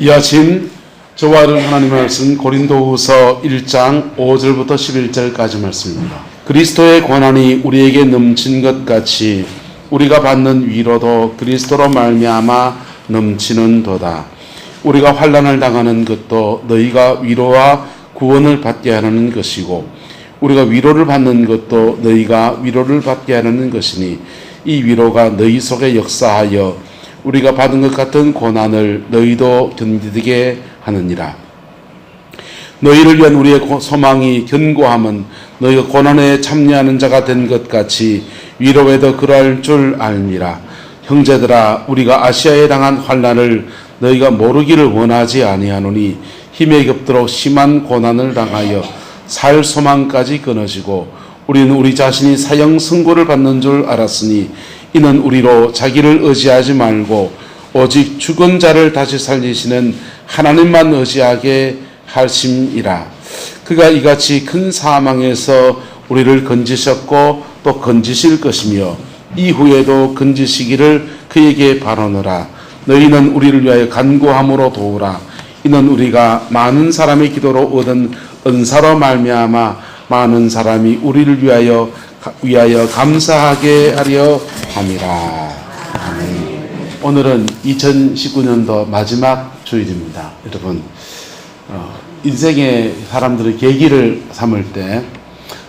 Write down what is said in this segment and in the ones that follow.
이 아침 저와 하나님의 말씀 고린도후서 1장 5절부터 11절까지 말씀입니다. 그리스도의 권한이 우리에게 넘친 것 같이 우리가 받는 위로도 그리스도로 말미암아 넘치는도다. 우리가 환난을 당하는 것도 너희가 위로와 구원을 받게 하는 것이고 우리가 위로를 받는 것도 너희가 위로를 받게 하는 것이니 이 위로가 너희 속에 역사하여 우리가 받은 것 같은 고난을 너희도 견디게 하느니라. 너희를 위한 우리의 소망이 견고함은 너희가 고난에 참여하는 자가 된 것 같이 위로에도 그러할 줄 알미라. 형제들아, 우리가 아시아에 당한 환난을 너희가 모르기를 원하지 아니하노니 힘에 겹도록 심한 고난을 당하여 살 소망까지 끊어지고 우리는 우리 자신이 사형 선고를 받는 줄 알았으니 이는 우리로 자기를 의지하지 말고 오직 죽은 자를 다시 살리시는 하나님만 의지하게 하심이라. 그가 이같이 큰 사망에서 우리를 건지셨고 또 건지실 것이며 이후에도 건지시기를 그에게 바라노라. 너희는 우리를 위하여 간구함으로 도우라. 이는 우리가 많은 사람의 기도로 얻은 은사로 말미암아 많은 사람이 우리를 위하여 감사하게 하려 함이라. 아멘. 오늘은 2019년도 마지막 주일입니다. 여러분, 인생의 사람들의 계기를 삼을 때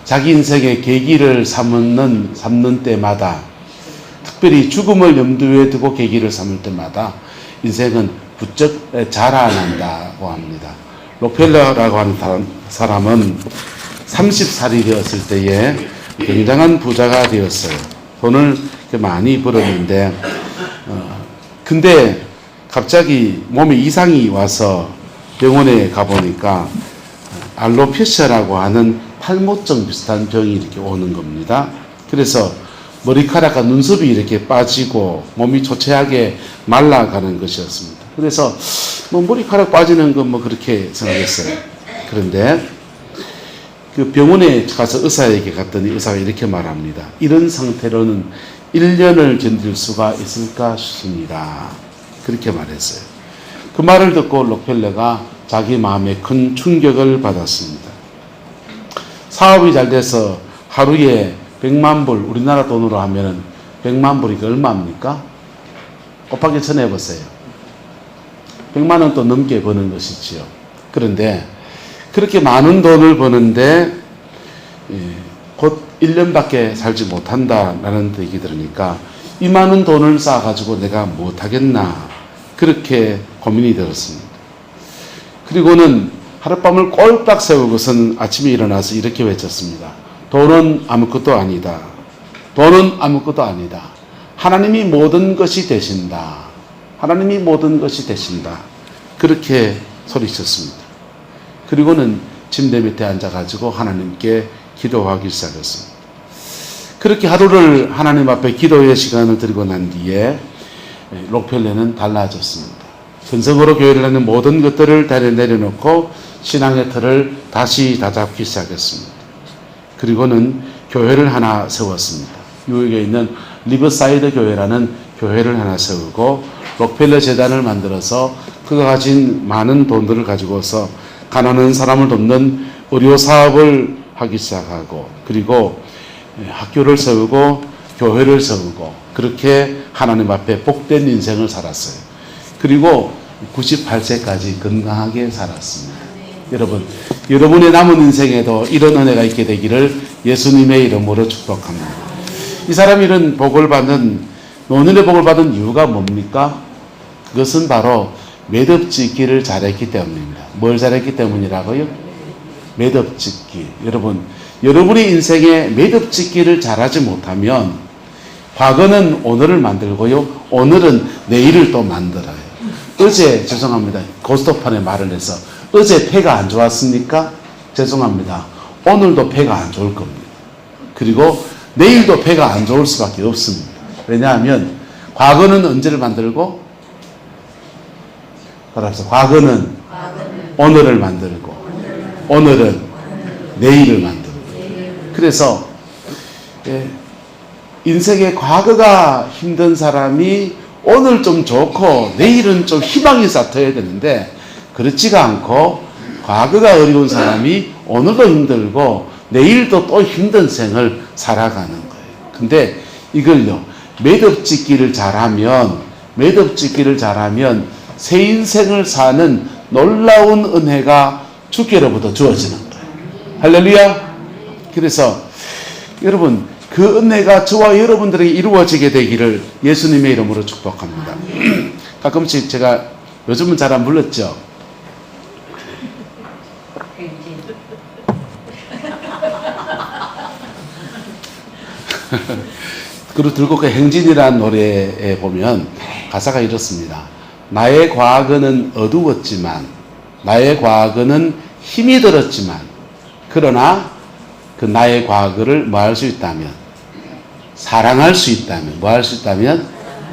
자기 인생의 계기를 삼는 때마다 특별히 죽음을 염두에 두고 계기를 삼을 때마다 인생은 부쩍 자라난다고 합니다. 록펠러라고 하는 사람은 30살이 되었을 때에 굉장한 부자가 되었어요. 돈을 많이 벌었는데 근데 갑자기 몸에 이상이 와서 병원에 가보니까 알로페시아라고 하는 탈모증 비슷한 병이 이렇게 오는 겁니다. 그래서 머리카락과 눈썹이 이렇게 빠지고 몸이 초췌하게 말라가는 것이었습니다. 그래서 머리카락 빠지는 건 그렇게 생각했어요. 그런데 그 병원에 가서 의사에게 갔더니 의사가 이렇게 말합니다. 이런 상태로는 1년을 견딜 수가 있을까 싶습니다. 그렇게 말했어요. 그 말을 듣고 록펠러가 자기 마음에 큰 충격을 받았습니다. 사업이 잘 돼서 하루에 100만 불, 우리나라 돈으로 하면 100만 불이 얼마입니까? 곱하기 천 해보세요. 100만 원 또 넘게 버는 것이지요. 그런데 그렇게 많은 돈을 버는데 곧 1년밖에 살지 못한다라는 얘기 들으니까 이 많은 돈을 쌓아가지고 내가 못하겠나 그렇게 고민이 들었습니다. 그리고는 하룻밤을 꼴딱 세우고선 아침에 일어나서 이렇게 외쳤습니다. 돈은 아무것도 아니다. 돈은 아무것도 아니다. 하나님이 모든 것이 되신다. 하나님이 모든 것이 되신다. 그렇게 소리쳤습니다. 그리고는 침대 밑에 앉아가지고 하나님께 기도하기 시작했습니다. 그렇게 하루를 하나님 앞에 기도의 시간을 드리고 난 뒤에 록펠러는 달라졌습니다. 근성으로 교회를 하는 모든 것들을 내려놓고 신앙의 틀을 다시 다잡기 시작했습니다. 그리고는 교회를 하나 세웠습니다. 뉴욕에 있는 리버사이드 교회라는 교회를 하나 세우고 록펠러 재단을 만들어서 그가 가진 많은 돈들을 가지고서 가난한 사람을 돕는 의료 사업을 하기 시작하고 그리고 학교를 세우고 교회를 세우고 그렇게 하나님 앞에 복된 인생을 살았어요. 그리고 98세까지 건강하게 살았습니다. 여러분, 여러분의 남은 인생에도 이런 은혜가 있게 되기를 예수님의 이름으로 축복합니다. 이 사람이 이런 복을 받는 노년의 복을 받은 이유가 뭡니까? 그것은 바로 매듭짓기를 잘했기 때문입니다. 뭘 잘했기 때문이라고요? 매듭짓기. 여러분, 여러분의 인생에 매듭짓기를 잘하지 못하면 과거는 오늘을 만들고요. 오늘은 내일을 또 만들어요. 어제 죄송합니다. 고스톱판에 말을 해서 어제 패가 안 좋았습니까? 죄송합니다. 오늘도 패가 안 좋을 겁니다. 그리고 내일도 패가 안 좋을 수밖에 없습니다. 왜냐하면 과거는 언제를 만들고 따라서 과거는 오늘을 만들고 오늘은 내일을 만들고 그래서 인생의 과거가 힘든 사람이 오늘 좀 좋고 내일은 좀 희망이 싹트어야 되는데 그렇지가 않고 과거가 어려운 사람이 오늘도 힘들고 내일도 또 힘든 생을 살아가는 거예요. 근데 이걸요, 매듭짓기를 잘하면 새 인생을 사는 놀라운 은혜가 주께로부터 주어지는 거예요. 할렐루야. 그래서 여러분, 그 은혜가 저와 여러분들에게 이루어지게 되기를 예수님의 이름으로 축복합니다. 가끔씩 제가 요즘은 잘 안 불렀죠. 그리고 들국화 행진이라는 노래에 보면 가사가 이렇습니다. 나의 과거는 어두웠지만, 나의 과거는 힘이 들었지만, 그러나 그 나의 과거를 뭐 할 수 있다면? 사랑할 수 있다면. 뭐 할 수 있다면?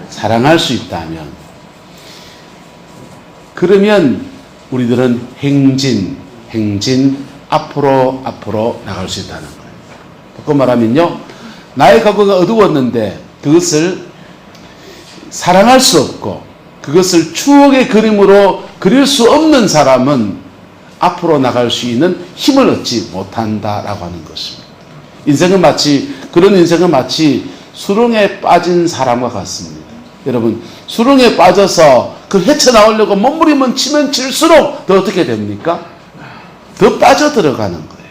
사랑할 수 있다면. 그러면 우리들은 행진, 앞으로 나갈 수 있다는 거예요. 바꿔 말하면요, 나의 과거가 어두웠는데 그것을 사랑할 수 없고 그것을 추억의 그림으로 그릴 수 없는 사람은 앞으로 나갈 수 있는 힘을 얻지 못한다라고 하는 것입니다. 그런 인생은 마치 수렁에 빠진 사람과 같습니다. 여러분, 수렁에 빠져서 그 헤쳐나오려고 몸부림은 치면 칠수록 더 어떻게 됩니까? 더 빠져들어가는 거예요.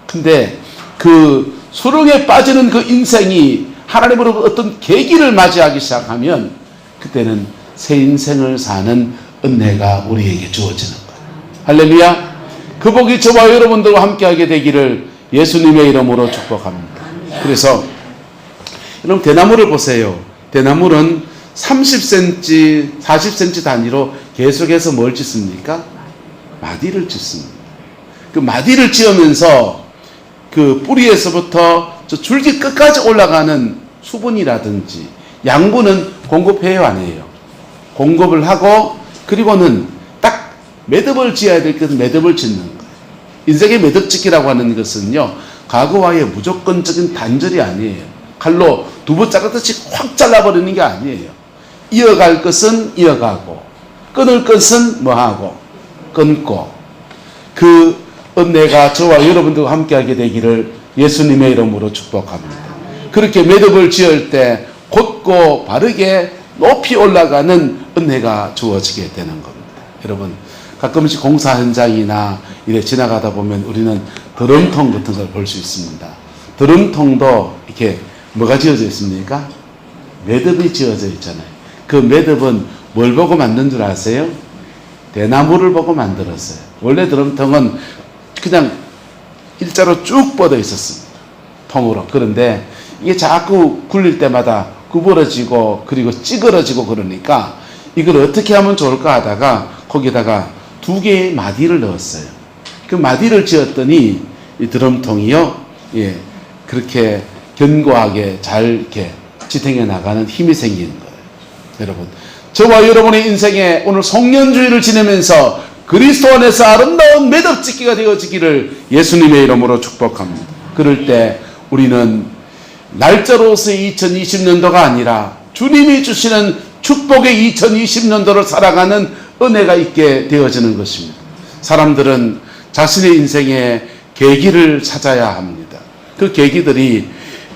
근데 그 수렁에 빠지는 그 인생이 하나님으로 어떤 계기를 맞이하기 시작하면 그때는 새 인생을 사는 은혜가 우리에게 주어지는 거예요. 할렐루야. 그 복이 저와 여러분들과 함께하게 되기를 예수님의 이름으로 축복합니다. 그래서 여러분, 대나무를 보세요. 대나무는 30cm, 40cm 단위로 계속해서 뭘 짓습니까? 마디를 짓습니다. 그 마디를 지으면서 그 뿌리에서부터 저 줄기 끝까지 올라가는 수분이라든지 양분은 공급해요, 안 해요? 공급을 하고, 그리고는 딱 매듭을 지어야 될 것은 매듭을 짓는 거예요. 인생의 매듭짓기라고 하는 것은요, 과거와의 무조건적인 단절이 아니에요. 칼로 두부 자르듯이 확 잘라버리는 게 아니에요. 이어갈 것은 이어가고, 끊을 것은 뭐하고? 끊고. 그 은혜가 저와 여러분들과 함께하게 되기를 예수님의 이름으로 축복합니다. 그렇게 매듭을 지을 때 곧고 바르게 높이 올라가는 은혜가 주어지게 되는 겁니다. 여러분, 가끔씩 공사 현장이나 이래 지나가다 보면 우리는 드럼통 같은 걸 볼 수 있습니다. 드럼통도 이렇게 뭐가 지어져 있습니까? 매듭이 지어져 있잖아요. 그 매듭은 뭘 보고 만든 줄 아세요? 대나무를 보고 만들었어요. 원래 드럼통은 그냥 일자로 쭉 뻗어 있었습니다. 통으로. 그런데 이게 자꾸 굴릴 때마다 구부러지고 그리고 찌그러지고 그러니까 이걸 어떻게 하면 좋을까 하다가 거기다가 2개의 마디를 넣었어요. 그 마디를 지었더니 이 드럼통이요, 예, 그렇게 견고하게 잘 이렇게 지탱해 나가는 힘이 생기는 거예요. 여러분, 저와 여러분의 인생에 오늘 송년주의를 지내면서 그리스도 안에서 아름다운 매듭짓기가 되어지기를 예수님의 이름으로 축복합니다. 그럴 때 우리는 날짜로서의 2020년도가 아니라 주님이 주시는 축복의 2020년도를 살아가는 은혜가 있게 되어지는 것입니다. 사람들은 자신의 인생에 계기를 찾아야 합니다. 그 계기들이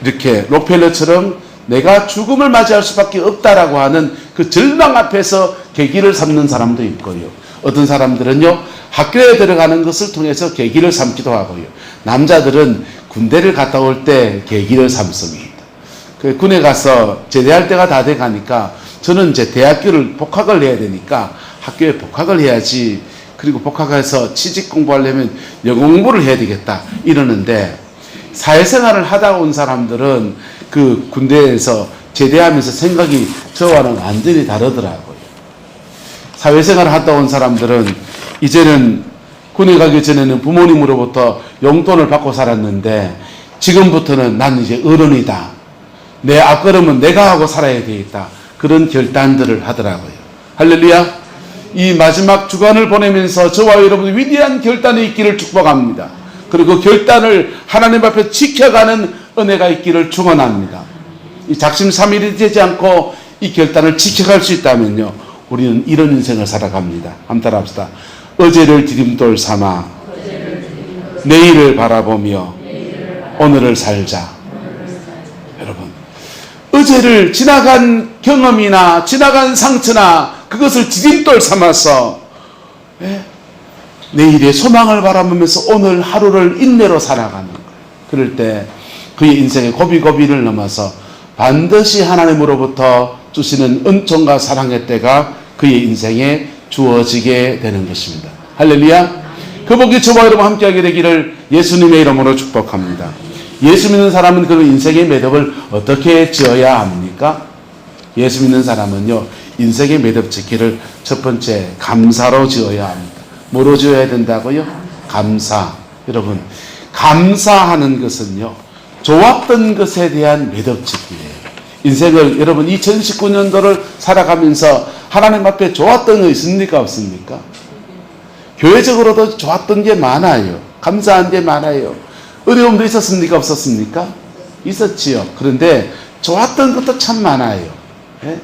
이렇게 록펠러처럼 내가 죽음을 맞이할 수밖에 없다라고 하는 그 절망 앞에서 계기를 삼는 사람도 있고요. 어떤 사람들은요, 학교에 들어가는 것을 통해서 계기를 삼기도 하고요. 남자들은 군대를 갔다 올 때 계기를 삼습니다. 그 군에 가서 제대할 때가 다 돼 가니까 저는 이제 대학교를 복학을 해야 되니까 학교에 복학을 해야지, 그리고 복학해서 취직 공부하려면 영어 공부를 해야 되겠다 이러는데, 사회생활을 하다 온 사람들은 그 군대에서 제대하면서 생각이 저와는 완전히 다르더라고요. 사회생활을 하다 온 사람들은 이제는 군에 가기 전에는 부모님으로부터 용돈을 받고 살았는데 지금부터는 나는 이제 어른이다, 내 앞걸음은 내가 하고 살아야 되겠다, 그런 결단들을 하더라고요. 할렐루야. 이 마지막 주간을 보내면서 저와 여러분의 위대한 결단이 있기를 축복합니다. 그리고 그 결단을 하나님 앞에 지켜가는 은혜가 있기를 축원합니다. 이 작심삼일이 되지 않고 이 결단을 지켜갈 수 있다면요, 우리는 이런 인생을 살아갑니다. 한번 따라합시다. 어제를 디딤돌 삼아 내일을 바라보며 오늘을 살자. 여러분, 어제를 지나간 경험이나 지나간 상처나 그것을 디딤돌 삼아서 내일의 소망을 바라보면서 오늘 하루를 인내로 살아가는 거예요. 그럴 때 그의 인생의 고비고비를 넘어서 반드시 하나님으로부터 주시는 은총과 사랑의 때가 그의 인생에 주어지게 되는 것입니다. 할렐루야. 그 복이 저와 여러분 함께하게 되기를 예수님의 이름으로 축복합니다. 예수 믿는 사람은 그 인생의 매듭을 어떻게 지어야 합니까? 예수 믿는 사람은요, 인생의 매듭 짓기를 첫 번째 감사로 지어야 합니다. 뭐로 지어야 된다고요? 감사. 여러분, 감사하는 것은요, 좋았던 것에 대한 매듭 짓기예요. 인생을 여러분 2019년도를 살아가면서 하나님 앞에 좋았던 거 있습니까? 없습니까? 교회적으로도 좋았던 게 많아요. 감사한 게 많아요. 어려움도 있었습니까? 없었습니까? 있었지요. 그런데 좋았던 것도 참 많아요. 예?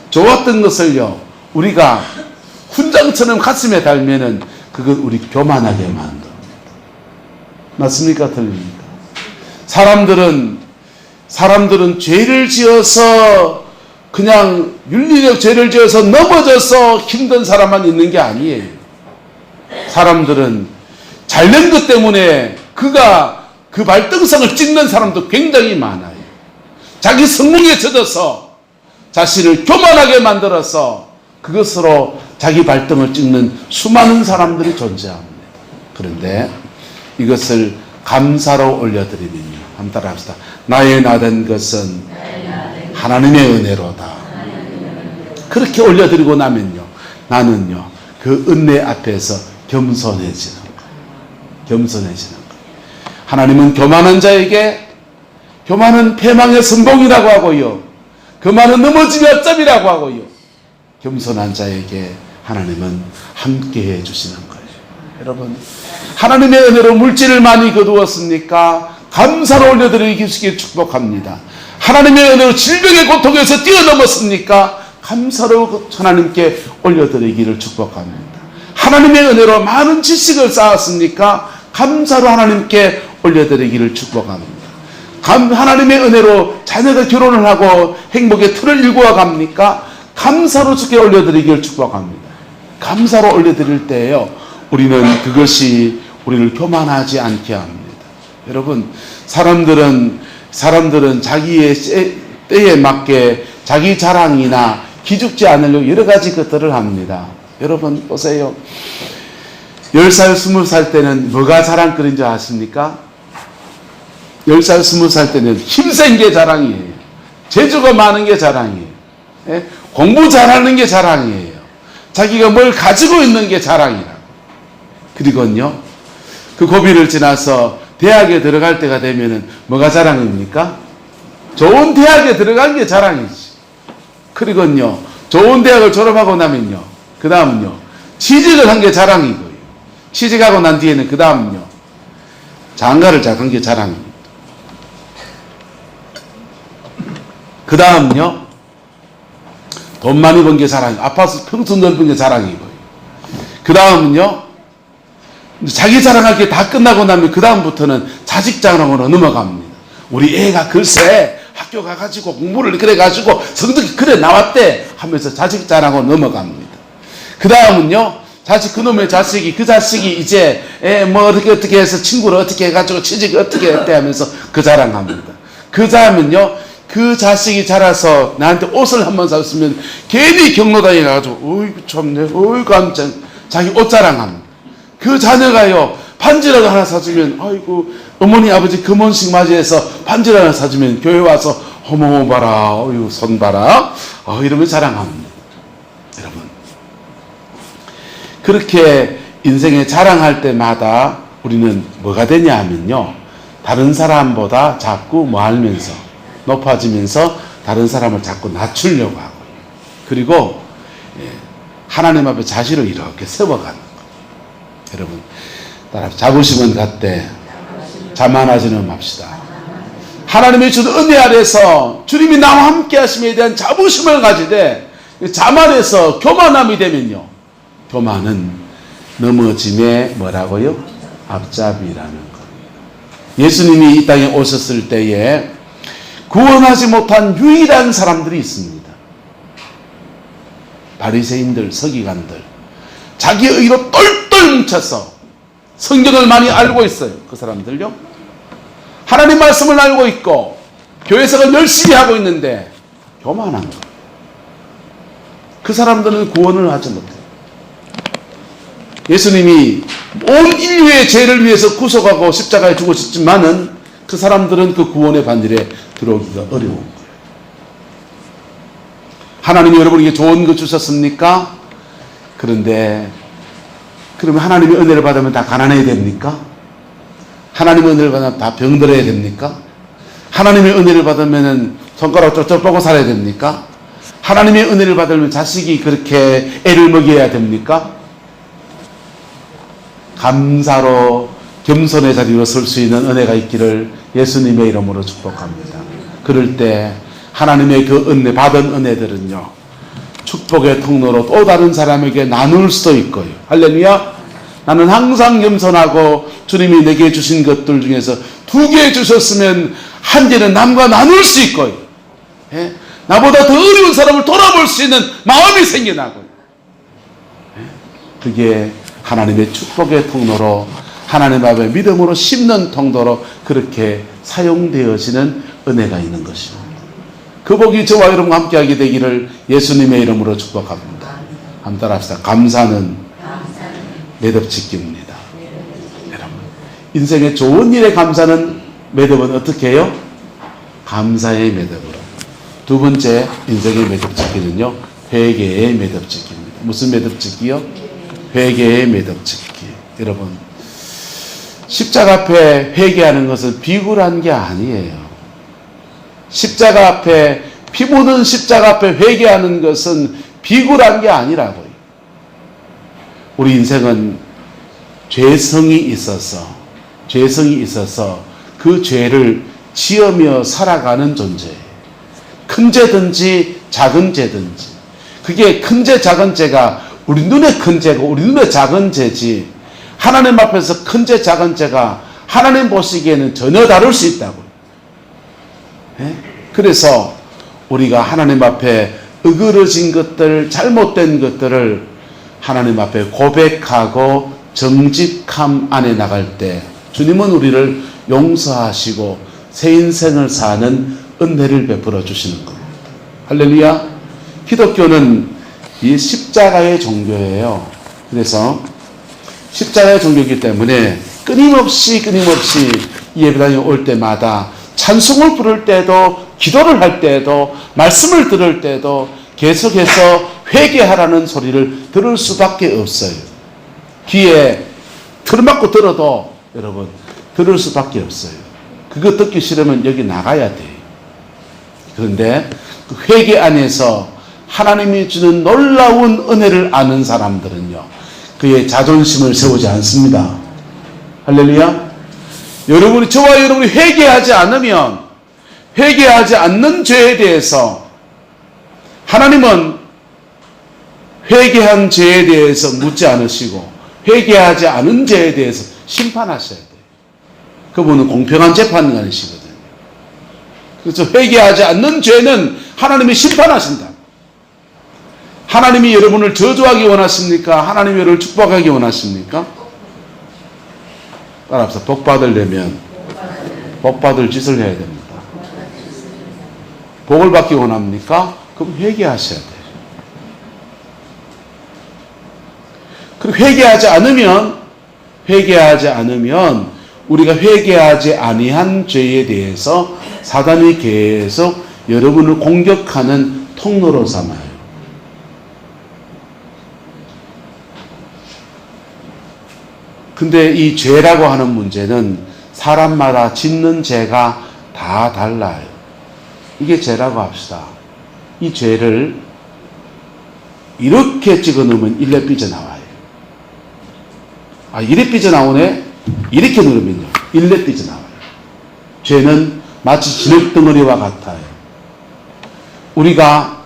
좋았던 것을요, 우리가 훈장처럼 가슴에 달면은 그걸 우리 교만하게 만듭니다. 맞습니까? 틀립니까? 사람들은 죄를 지어서 그냥 윤리적 죄를 지어서 넘어져서 힘든 사람만 있는 게 아니에요. 사람들은 잘된 것 때문에 그가 그 발등상을 찍는 사람도 굉장히 많아요. 자기 성공에 젖어서 자신을 교만하게 만들어서 그것으로 자기 발등을 찍는 수많은 사람들이 존재합니다. 그런데 이것을 감사로 올려드리면요, 한번 따라합시다. 나의 나된 것은 하나님의 은혜로다. 그렇게 올려드리고 나면요, 나는요, 그 은혜 앞에서 겸손해지는 거예요. 겸손해지는 거예요. 하나님은 교만한 자에게, 교만은 패망의 선봉이라고 하고요, 교만은 넘어짐의 어점이라고 하고요, 겸손한 자에게 하나님은 함께해 주시는 거예요. 여러분, 하나님의 은혜로 물질을 많이 거두었습니까? 감사로 올려드리기 축복합니다. 하나님의 은혜로 질병의 고통에서 뛰어넘었습니까? 감사로 하나님께 올려드리기를 축복합니다. 하나님의 은혜로 많은 지식을 쌓았습니까? 감사로 하나님께 올려드리기를 축복합니다. 하나님의 은혜로 자녀가 결혼을 하고 행복의 틀을 일구어 갑니까? 감사로 주께 올려드리기를 축복합니다. 감사로 올려드릴 때에요, 우리는 그것이 우리를 교만하지 않게 합니다. 여러분, 사람들은 자기의 때에 맞게 자기 자랑이나 기죽지 않으려고 여러 가지 것들을 합니다. 여러분 보세요. 10살, 20살 때는 뭐가 자랑거리인 줄 아십니까? 10살, 20살 때는 힘센 게 자랑이에요. 재주가 많은 게 자랑이에요. 예? 공부 잘하는 게 자랑이에요. 자기가 뭘 가지고 있는 게 자랑이라고. 그리고요, 그 고비를 지나서 대학에 들어갈 때가 되면은 뭐가 자랑입니까? 좋은 대학에 들어간 게 자랑이지. 그리고요, 좋은 대학을 졸업하고 나면요, 그 다음은요, 취직을 한 게 자랑이고요. 취직하고 난 뒤에는 그 다음은요, 장가를 잘 간 게 자랑입니다. 그 다음은요, 돈 많이 번 게 자랑이고, 아파트 평수 넓은 게 자랑이고요. 그 다음은요, 자기 자랑할 게 다 끝나고 나면 그 다음부터는 자식 자랑으로 넘어갑니다. 우리 애가 글쎄 학교 가가지고 공부를 그래가지고 성적이 그래 나왔대 하면서 자식 자랑으로 넘어갑니다. 그 다음은요, 그놈의 자식이, 그 자식이 이제 뭐 어떻게 해서 친구를 어떻게 해가지고 취직을 어떻게 했대 하면서 그 자랑합니다. 그 다음은요, 그 자식이 자라서 나한테 옷을 한번 샀으면 괜히 경로당에 가가지고 어이구 참네, 어이구 깜짝, 자기 옷 자랑합니다. 그 자녀가요, 반지라도 하나 사주면, 아이고, 어머니, 아버지 금혼식 맞이해서 반지라도 하나 사주면 교회 와서, 어머, 봐라, 어이구, 손 봐라, 이러면 자랑합니다. 여러분. 그렇게 인생에 자랑할 때마다 우리는 뭐가 되냐 하면요, 다른 사람보다 자꾸 뭐 하면서, 높아지면서 다른 사람을 자꾸 낮추려고 하고, 그리고 하나님 앞에 자신을 이렇게 세워가는 거예요. 여러분, 따라 자부심은 갖되 자만하지는 맙시다. 하나님의 주는 은혜 아래서 주님이 나와 함께 하심에 대한 자부심을 가지되 자만해서 교만함이 되면요, 교만은 넘어짐의 뭐라고요? 앞잡이라는 겁니다. 예수님이 이 땅에 오셨을 때에 구원하지 못한 유일한 사람들이 있습니다. 바리새인들, 서기관들, 자기 의로 똘똘 뭉쳐서 성경을 많이 알고 있어요. 그 사람들요, 하나님 말씀을 알고 있고 교회생활 열심히 하고 있는데 교만한 거. 그 사람들은 구원을 하지 못해요. 예수님이 온 인류의 죄를 위해서 구속하고 십자가에 죽으셨지만은 그 사람들은 그 구원의 반열에 들어오기가 어려운 거예요. 하나님이 여러분에게 좋은 거 주셨습니까? 그런데 그러면 하나님의 은혜를 받으면 다 가난해야 됩니까? 하나님의 은혜를 받으면 다 병들어야 됩니까? 하나님의 은혜를 받으면 손가락 쩍쩍 뻗고 살아야 됩니까? 하나님의 은혜를 받으면 자식이 그렇게 애를 먹여야 됩니까? 감사로 겸손의 자리로 설 수 있는 은혜가 있기를 예수님의 이름으로 축복합니다. 그럴 때 하나님의 그 은혜, 받은 은혜들은요, 축복의 통로로 또 다른 사람에게 나눌 수도 있고요. 할렐루야. 나는 항상 겸손하고 주님이 내게 주신 것들 중에서 2개 주셨으면 한 개는 남과 나눌 수 있고요. 예? 나보다 더 어려운 사람을 돌아볼 수 있는 마음이 생겨나고요. 예? 그게 하나님의 축복의 통로로, 하나님 앞에 믿음으로 심는 통로로 그렇게 사용되어지는 은혜가 있는 것입니다. 그 복이 저와 여러분과 함께하게 되기를 예수님의 이름으로 축복합니다. 한번 따라합시다. 감사는 매듭짓기입니다. 여러분, 인생의 좋은 일에 감사는 매듭은 어떻게 해요? 감사의 매듭으로. 두 번째 인생의 매듭짓기는요, 회개의 매듭짓기입니다. 무슨 매듭짓기요? 회개의 매듭짓기. 여러분, 십자가 앞에 회개하는 것은 비굴한 게 아니에요. 십자가 앞에, 피 묻은 십자가 앞에 회개하는 것은 비굴한 게 아니라고요. 우리 인생은 죄성이 있어서 그 죄를 지으며 살아가는 존재예요. 큰 죄든지 작은 죄든지. 그게 큰 죄, 작은 죄가 우리 눈에 큰 죄고 우리 눈에 작은 죄지, 하나님 앞에서 큰 죄, 작은 죄가 하나님 보시기에는 전혀 다를 수 있다고요. 예? 그래서 우리가 하나님 앞에 으그러진 것들, 잘못된 것들을 하나님 앞에 고백하고 정직함 안에 나갈 때 주님은 우리를 용서하시고 새 인생을 사는 은혜를 베풀어 주시는 겁니다. 할렐루야. 기독교는 이 십자가의 종교예요. 그래서 십자가의 종교이기 때문에 끊임없이 이 예배당에 올 때마다 찬송을 부를 때도, 기도를 할 때도, 말씀을 들을 때도 계속해서 회개하라는 소리를 들을 수밖에 없어요. 귀에 틀어막고 들어도 여러분 들을 수밖에 없어요. 그거 듣기 싫으면 여기 나가야 돼요. 그런데 그 회개 안에서 하나님이 주는 놀라운 은혜를 아는 사람들은요, 그의 자존심을 세우지 않습니다. 할렐루야. 저와 여러분이 회개하지 않는 죄에 대해서 하나님은 회개한 죄에 대해서 묻지 않으시고 회개하지 않은 죄에 대해서 심판하셔야 돼요. 그분은 공평한 재판관이시거든요. 그래서 회개하지 않는 죄는 하나님이 심판하신다. 하나님이 여러분을 저주하기 원하십니까? 하나님이 여러분을 축복하기 원하십니까? 따라합시다. 복 받으려면 복 받을 짓을 해야 됩니다. 복을 받기 원합니까? 그럼 회개하셔야 돼요. 그리고 회개하지 않으면 우리가 회개하지 아니한 죄에 대해서 사단이 계속 여러분을 공격하는 통로로 삼아요. 근데 이 죄라고 하는 문제는 사람마다 짓는 죄가 다 달라요. 이게 죄라고 합시다. 이 죄를 이렇게 찍어 놓으면 일레 삐져나와요. 아, 이래 삐져나오네? 이렇게 누르면요, 일레 삐져나와요. 죄는 마치 진흙덩어리와 같아요. 우리가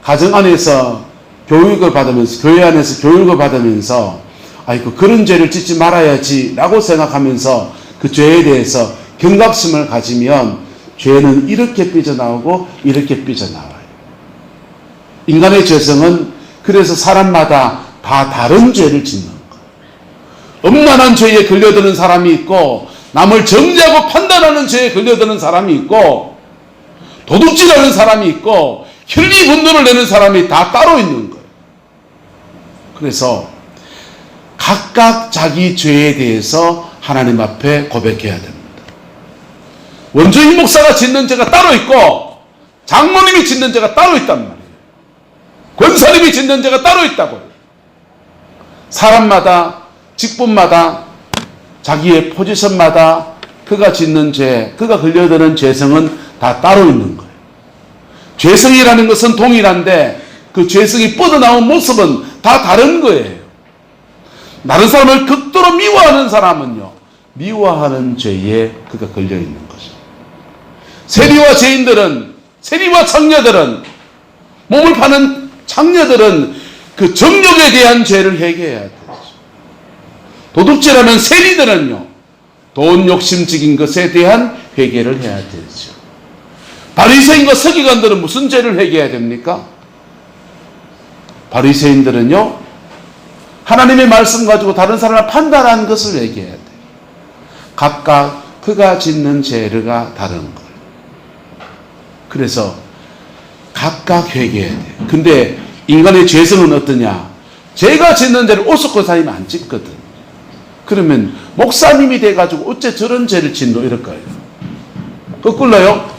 가정 안에서 교육을 받으면서, 교회 안에서 교육을 받으면서 아이고 그런 죄를 짓지 말아야지 라고 생각하면서 그 죄에 대해서 경각심을 가지면 죄는 이렇게 삐져나오고 이렇게 삐져나와요. 인간의 죄성은 그래서 사람마다 다 다른 죄를 짓는 거예요. 음란한 죄에 걸려드는 사람이 있고, 남을 정죄하고 판단하는 죄에 걸려드는 사람이 있고, 도둑질하는 사람이 있고, 혈리 분노를 내는 사람이 다 따로 있는 거예요. 그래서 각각 자기 죄에 대해서 하나님 앞에 고백해야 됩니다. 원주인 목사가 짓는 죄가 따로 있고, 장모님이 짓는 죄가 따로 있단 말이에요. 권사님이 짓는 죄가 따로 있다고요. 사람마다, 직분마다, 자기의 포지션마다 그가 짓는 죄, 그가 걸려드는 죄성은 다 따로 있는 거예요. 죄성이라는 것은 동일한데 그 죄성이 뻗어나온 모습은 다 다른 거예요. 다른 사람을 극도로 미워하는 사람은요, 미워하는 죄에 그가 걸려 있는 거죠. 세리와 죄인들은, 세리와 창녀들은, 몸을 파는 창녀들은 그 정욕에 대한 죄를 해결해야 되죠. 도둑질하는 세리들은요, 돈 욕심적인 것에 대한 회개를 해야 되죠. 바리새인과 서기관들은 무슨 죄를 회개해야 됩니까? 바리새인들은요, 하나님의 말씀 가지고 다른 사람을 판단한 것을 회개해야 돼요. 각각 그가 짓는 죄가 다른 거예요. 그래서 각각 회개해야 돼요. 근데 인간의 죄성은 어떠냐? 제가 짓는 죄를 오숙권사님이 안 짓거든. 그러면 목사님이 돼가지고 어째 저런 죄를 짓노 이럴 거예요. 거꾸로요.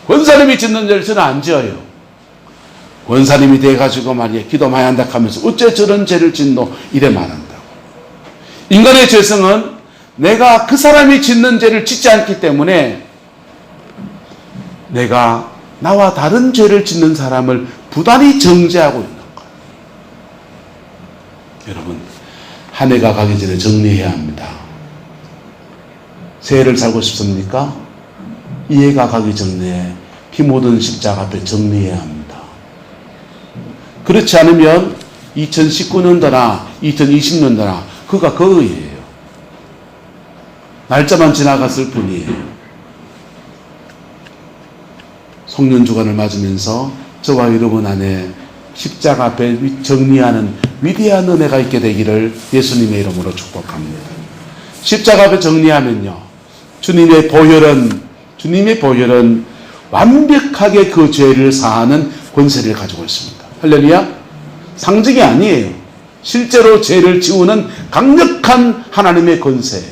권사님이 짓는 죄를 저는 안 지어요. 권사님이 돼가지고 말이야 기도 많이 한다 하면서 어째 저런 죄를 짓노 이래 말한다고. 인간의 죄성은 내가 그 사람이 짓는 죄를 짓지 않기 때문에 내가 나와 다른 죄를 짓는 사람을 부단히 정죄하고 있는 거예요. 여러분, 한 해가 가기 전에 정리해야 합니다. 새해를 살고 싶습니까? 이 해가 가기 전에 피 묻은 십자가 앞에 정리해야 합니다. 그렇지 않으면 2019년도나 2020년도나 그가 거의예요. 날짜만 지나갔을 뿐이에요. 송년주간을 맞으면서 저와 여러분 안에 십자가 앞에 정리하는 위대한 은혜가 있게 되기를 예수님의 이름으로 축복합니다. 십자가 앞에 정리하면요, 주님의 보혈은 완벽하게 그 죄를 사하는 권세를 가지고 있습니다. 할렐루야. 상징이 아니에요. 실제로 죄를 지우는 강력한 하나님의 권세.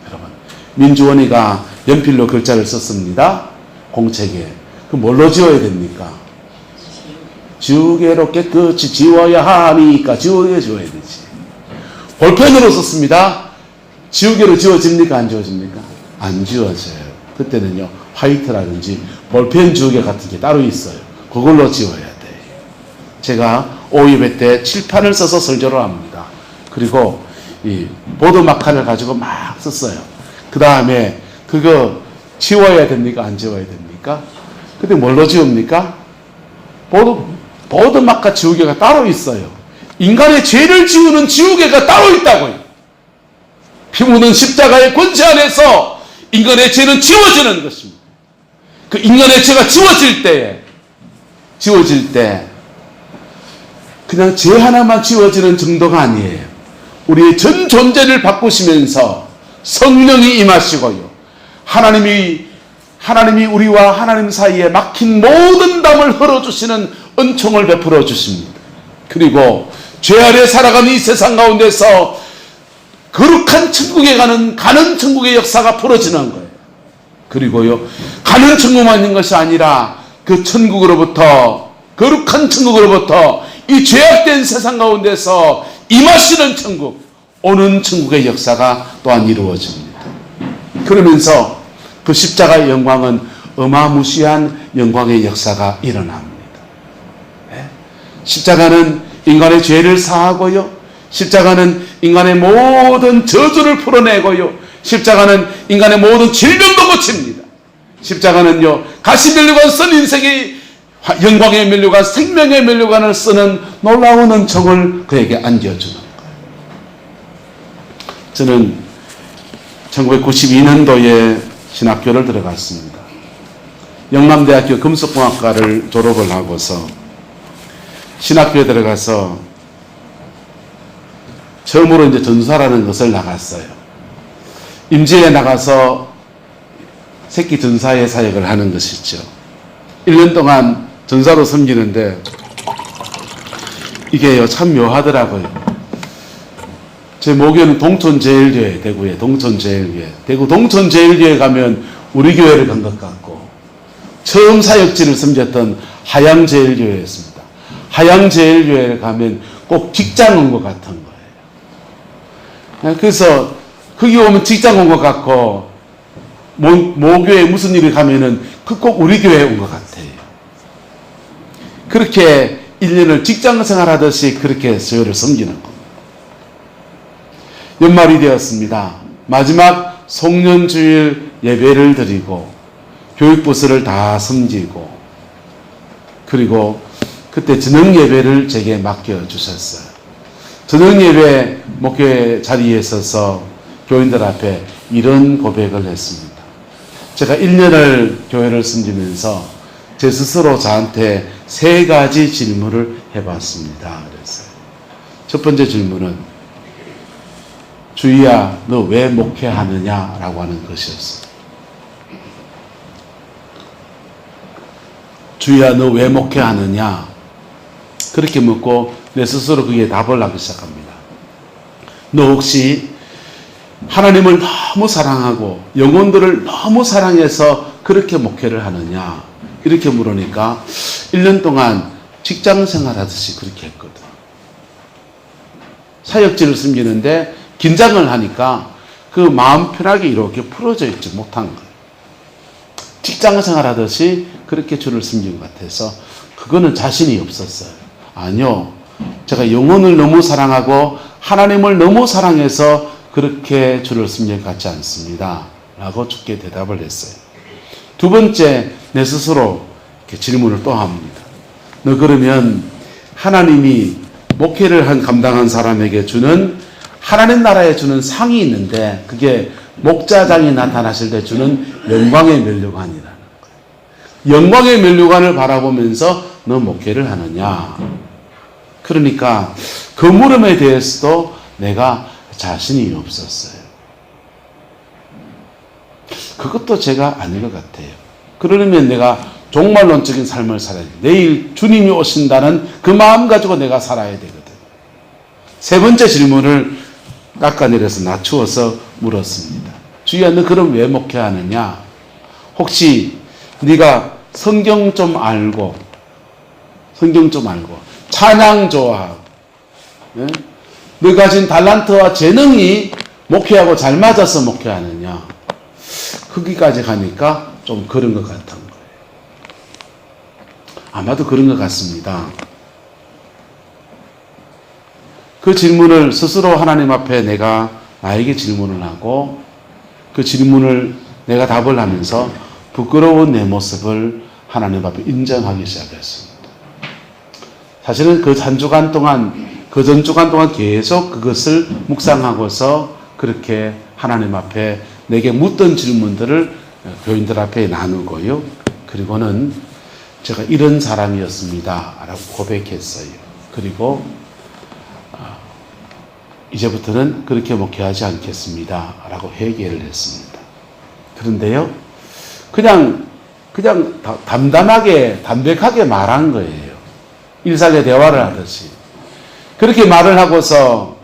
여러분, 민주원이가 연필로 글자를 썼습니다. 공책에. 그 뭘로 지워야 됩니까? 지우개로 깨끗이 지워야 하니까 지워야 되지. 볼펜으로 썼습니다. 지우개로 지워집니까? 안 지워집니까? 안 지워져요. 그때는요, 화이트라든지 볼펜 지우개 같은 게 따로 있어요. 그걸로 지워야 돼요. 제가 오2회 때 칠판을 써서 설교를 합니다. 그리고 이 보드마카를 가지고 막 썼어요. 그 다음에 그거 지워야 됩니까? 안 지워야 됩니까? 근데 뭘로 지웁니까? 보드마카 지우개가 따로 있어요. 인간의 죄를 지우는 지우개가 따로 있다고요. 피 묻은 십자가의 권세 안에서 인간의 죄는 지워지는 것입니다. 그 인간의 죄가 지워질 때 그냥 죄 하나만 지워지는 정도가 아니에요. 우리의 전 존재를 바꾸시면서 성령이 임하시고요, 하나님이 우리와 하나님 사이에 막힌 모든 담을 흘러주시는 은총을 베풀어 주십니다. 그리고 죄 아래 살아가는 이 세상 가운데서 거룩한 천국에 가는 천국의 역사가 벌어지는 거예요. 그리고요, 가는 천국만 있는 것이 아니라 그 천국으로부터, 거룩한 천국으로부터 이 죄악된 세상 가운데서 임하시는 천국, 오는 천국의 역사가 또한 이루어집니다. 그러면서 그 십자가의 영광은 어마무시한 영광의 역사가 일어납니다. 십자가는 인간의 죄를 사하고요, 십자가는 인간의 모든 저주를 풀어내고요, 십자가는 인간의 모든 질병도 고칩니다. 십자가는요, 가시 면류관 쓴 인생의 영광의 면류관, 생명의 면류관을 쓰는 놀라운 은총을 그에게 안겨주는 거예요. 저는 1992년도에 신학교를 들어갔습니다. 영남대학교 금속공학과를 졸업을 하고서 신학교에 들어가서 처음으로 이제 전사라는 것을 나갔어요. 임지에 나가서 새끼 전사의 사역을 하는 것이죠. 1년 동안 전사로 섬기는데 이게요, 참 묘하더라고요. 제 모교는 동천제일교회, 대구에 동천제일교회. 대구 동천제일교회 가면 우리 교회를 간 것 같고, 처음 사역지를 섬겼던 하양제일교회였습니다. 하양제일교회를 가면 꼭 직장 온 것 같은 거예요. 그래서 거기 오면 직장 온 것 같고, 모교에 무슨 일이 가면은 그 꼭 우리 교회에 온 것 같아요. 그렇게 1년을 직장 생활하듯이 그렇게 교회를 섬기는 겁니다. 연말이 되었습니다. 마지막 송년주일 예배를 드리고 교육부서를 다 섬기고, 그리고 그때 저녁 예배를 제게 맡겨주셨어요. 저녁 예배 목회 자리에 서서 교인들 앞에 이런 고백을 했습니다. 제가 1년을 교회를 섬기면서 제 스스로 저한테 3가지 질문을 해봤습니다. 그랬어요. 첫 번째 질문은, 주희야, 너 왜 목회하느냐? 라고 하는 것이었어요. 주희야, 너 왜 목회하느냐? 그렇게 묻고 내 스스로 그게 답을 하기 시작합니다. 너 혹시 하나님을 너무 사랑하고 영혼들을 너무 사랑해서 그렇게 목회를 하느냐? 이렇게 물으니까 1년 동안 직장 생활하듯이 그렇게 했거든. 사역지를 섬기는데 긴장을 하니까 그 마음 편하게 이렇게 풀어져 있지 못한 거예요. 직장 생활하듯이 그렇게 주를 섬긴 것 같아서 그거는 자신이 없었어요. 아니요, 제가 영혼을 너무 사랑하고 하나님을 너무 사랑해서 그렇게 주를 섬긴 것 같지 않습니다. 라고 주께 대답을 했어요. 두 번째, 내 스스로 이렇게 질문을 또 합니다. 너 그러면 하나님이 목회를 감당한 사람에게 주는, 하나님 나라에 주는 상이 있는데 그게 목자장이 나타나실 때 주는 영광의 면류관이라는 거예요. 영광의 면류관을 바라보면서 너 목회를 하느냐? 그러니까 그 물음에 대해서도 내가 자신이 없었어요. 그것도 제가 아닌 것 같아요. 그러려면 내가 종말론적인 삶을 살아야 돼. 내일 주님이 오신다는 그 마음 가지고 내가 살아야 되거든. 세 번째 질문을 깎아내려서 낮추어서 물었습니다. 주희야, 너 그럼 왜 목회하느냐? 혹시 네가 성경 좀 알고 찬양 좋아하고, 네? 너 가진 달란트와 재능이 목회하고 잘 맞아서 목회하느냐? 거기까지 가니까 좀 그런 것 같은 거예요. 아마도 그런 것 같습니다. 그 질문을 스스로 하나님 앞에 내가 나에게 질문을 하고, 그 질문을 내가 답을 하면서 부끄러운 내 모습을 하나님 앞에 인정하기 시작했습니다. 사실은 그 한 주간 동안, 그 전 주간 동안 계속 그것을 묵상하고서 그렇게 하나님 앞에 내게 묻던 질문들을 교인들 앞에 나누고요. 그리고는 제가 이런 사람이었습니다. 라고 고백했어요. 그리고 이제부터는 그렇게 목회하지 않겠습니다. 라고 회개를 했습니다. 그런데요, 그냥 담백하게 말한 거예요. 일상의 대화를 하듯이. 그렇게 말을 하고서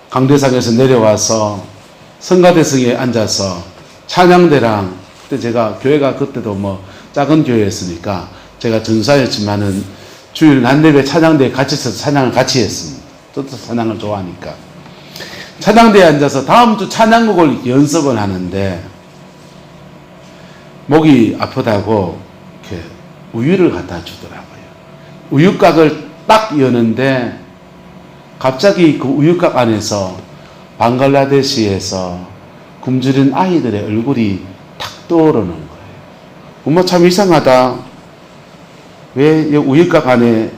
강대상에서 내려와서 성가대성에 앉아서 찬양대랑, 그때 제가 교회가 그때도 뭐 작은 교회였으니까 제가 전사였지만은 주일 난예배 찬양대에 같이 서서 찬양을 같이 했습니다. 저도 찬양을 좋아하니까. 찬양대에 앉아서 다음 주 찬양곡을 연습을 하는데 목이 아프다고 이렇게 우유를 갖다 주더라고요. 우유곽을 딱 여는데 갑자기 그 우유곽 안에서 방글라데시에서 굶주린 아이들의 얼굴이 탁 떠오르는 거예요. 엄마 참 이상하다. 왜 우유곽 안에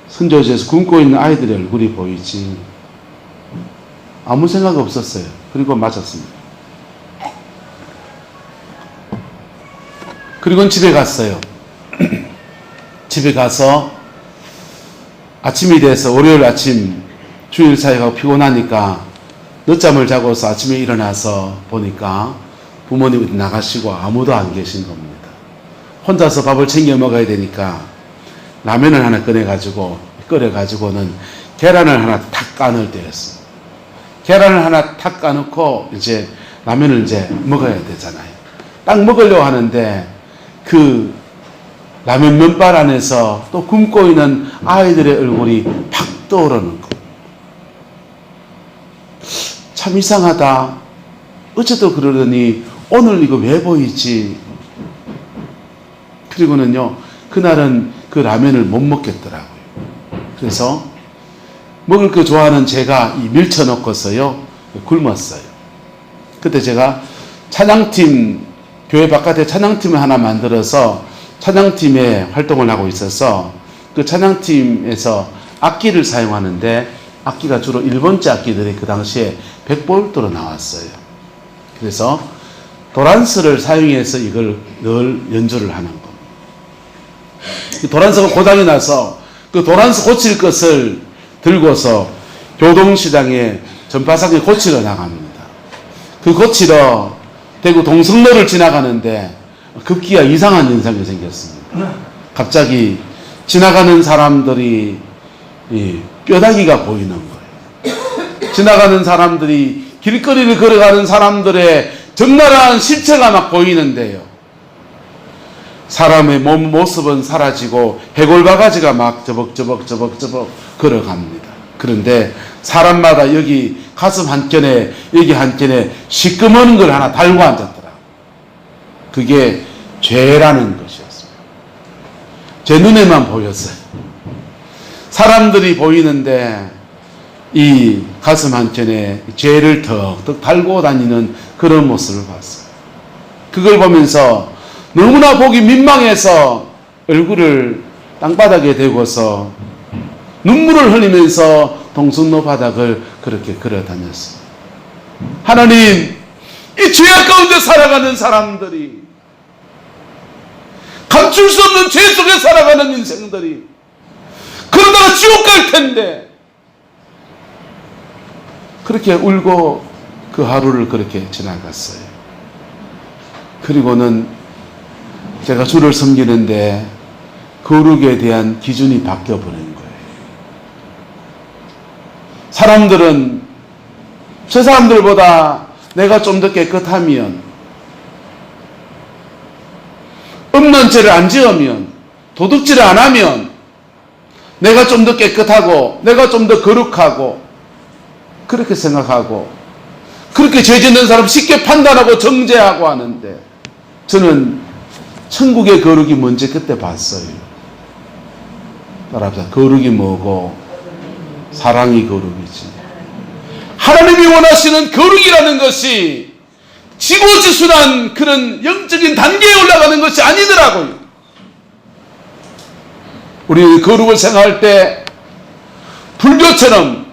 선조제에서 굶고 있는 아이들의 얼굴이 보이지? 아무 생각 없었어요. 그리고 맞았습니다. 그리고는 집에 갔어요. 집에 가서 아침이 돼서 월요일 아침 주일 사역하고 피곤하니까 늦잠을 자고서 아침에 일어나서 보니까 부모님이 나가시고 아무도 안 계신 겁니다. 혼자서 밥을 챙겨 먹어야 되니까 라면을 하나 끓여가지고는 계란을 하나 탁 까놓을 때였어요. 계란을 하나 탁 까놓고 이제 라면을 이제 먹어야 되잖아요. 딱 먹으려고 하는데 그 라면 면발 안에서 또 굶고 있는 아이들의 얼굴이 팍 떠오르는 거. 참 이상하다. 어째도 그러더니 오늘 이거 왜 보이지? 그리고는요, 그날은 그 라면을 못 먹겠더라고요. 그래서 먹을 거 좋아하는 제가 이 밀쳐놓고서요, 굶었어요. 그때 제가 찬양팀, 교회 바깥에 찬양팀을 하나 만들어서 찬양팀에 활동을 하고 있어서 그 찬양팀에서 악기를 사용하는데 악기가 주로 일본제 악기들이 그 당시에 100볼트로 나왔어요. 그래서 도란스를 사용해서 이걸 늘 연주를 하는 겁니다. 도란스가 고장이 나서 그 도란스 고칠 것을 들고서 교동시장에 전파상에 고치러 나갑니다. 그 고치러 대구 동성로를 지나가는데 급기야 이상한 현상이 생겼습니다. 갑자기 지나가는 사람들이 뼈다귀가 보이는 거예요. 지나가는 사람들이 길거리를 걸어가는 사람들의 적나라한 실체가 막 보이는데요. 사람의 몸 모습은 사라지고 해골바가지가 막 저벅저벅 걸어갑니다. 그런데 사람마다 여기 가슴 한켠에 여기 한켠에 시꺼먼 걸 하나 달고 앉았더라. 그게 죄라는 것이었습니다. 제 눈에만 보였어요. 사람들이 보이는데 이 가슴 한켠에 죄를 턱턱 달고 다니는 그런 모습을 봤어요. 그걸 보면서 너무나 보기 민망해서 얼굴을 땅바닥에 대고서 눈물을 흘리면서 동성로 바닥을 그렇게 걸어 다녔어요. 하나님, 이 죄악 가운데 살아가는 사람들이, 감출 수 없는 죄 속에 살아가는 인생들이 그러다가 지옥 갈 텐데, 그렇게 울고 그 하루를 그렇게 지나갔어요. 그리고는 제가 주를 섬기는데 거룩에 대한 기준이 바뀌어버린 거예요. 사람들은 저 사람들보다 내가 좀 더 깨끗하면, 없는 죄를 안 지으면, 도둑질을 안 하면 내가 좀 더 깨끗하고 내가 좀 더 거룩하고 그렇게 생각하고 그렇게 죄 짓는 사람 쉽게 판단하고 정죄하고 하는데, 저는 천국의 거룩이 뭔지 그때 봤어요. 따라합시다. 거룩이 뭐고 사랑이 거룩이지. 하나님이 원하시는 거룩이라는 것이 지고지순한 그런 영적인 단계에 올라가는 것이 아니더라고요. 우리 거룩을 생각할 때 불교처럼